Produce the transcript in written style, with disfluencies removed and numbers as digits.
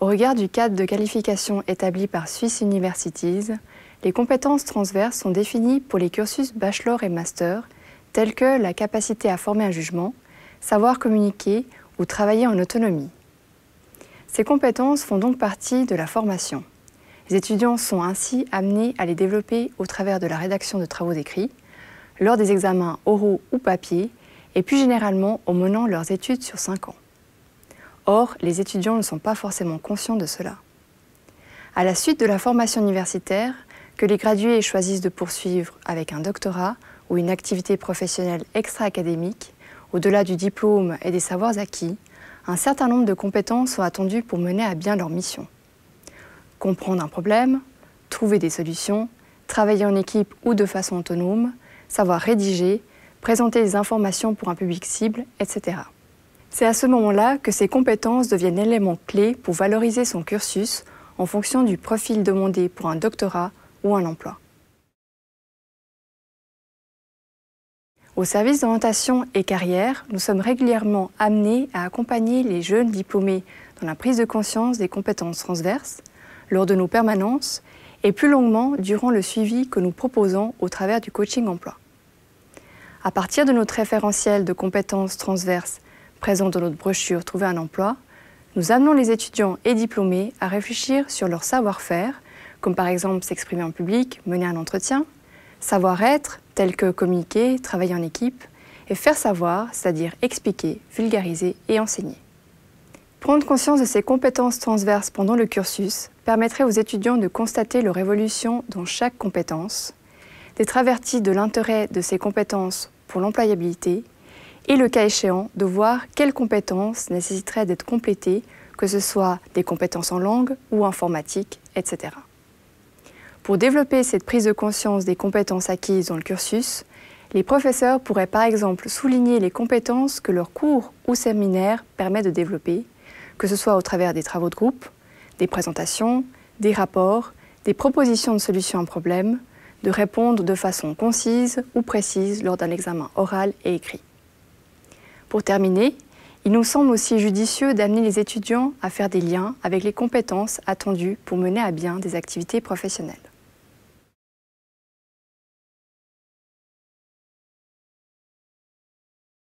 Au regard du cadre de qualification établi par Swiss Universities, les compétences transverses sont définies pour les cursus bachelor et master, tels que la capacité à former un jugement, savoir communiquer ou travailler en autonomie. Ces compétences font donc partie de la formation. Les étudiants sont ainsi amenés à les développer au travers de la rédaction de travaux écrits, lors des examens oraux ou papiers, et plus généralement en menant leurs études sur 5 ans. Or, les étudiants ne sont pas forcément conscients de cela. À la suite de la formation universitaire, que les gradués choisissent de poursuivre avec un doctorat ou une activité professionnelle extra-académique, au-delà du diplôme et des savoirs acquis, un certain nombre de compétences sont attendues pour mener à bien leur mission. Comprendre un problème, trouver des solutions, travailler en équipe ou de façon autonome, savoir rédiger, présenter des informations pour un public cible, etc. C'est à ce moment-là que ces compétences deviennent éléments clés pour valoriser son cursus en fonction du profil demandé pour un doctorat ou un emploi. Au service d'orientation et carrière, nous sommes régulièrement amenés à accompagner les jeunes diplômés dans la prise de conscience des compétences transverses, lors de nos permanences et plus longuement durant le suivi que nous proposons au travers du coaching emploi. À partir de notre référentiel de compétences transverses présent dans notre brochure Trouver un emploi, nous amenons les étudiants et diplômés à réfléchir sur leur savoir-faire, comme par exemple s'exprimer en public, mener un entretien, savoir-être, tel que communiquer, travailler en équipe, et faire savoir, c'est-à-dire expliquer, vulgariser et enseigner. Prendre conscience de ces compétences transverses pendant le cursus permettrait aux étudiants de constater leur évolution dans chaque compétence, d'être avertis de l'intérêt de ces compétences pour l'employabilité et, le cas échéant, de voir quelles compétences nécessiteraient d'être complétées, que ce soit des compétences en langue ou informatique, etc. Pour développer cette prise de conscience des compétences acquises dans le cursus, les professeurs pourraient par exemple souligner les compétences que leur cours ou séminaire permet de développer, que ce soit au travers des travaux de groupe, des présentations, des rapports, des propositions de solutions à un problème, de répondre de façon concise ou précise lors d'un examen oral et écrit. Pour terminer, il nous semble aussi judicieux d'amener les étudiants à faire des liens avec les compétences attendues pour mener à bien des activités professionnelles.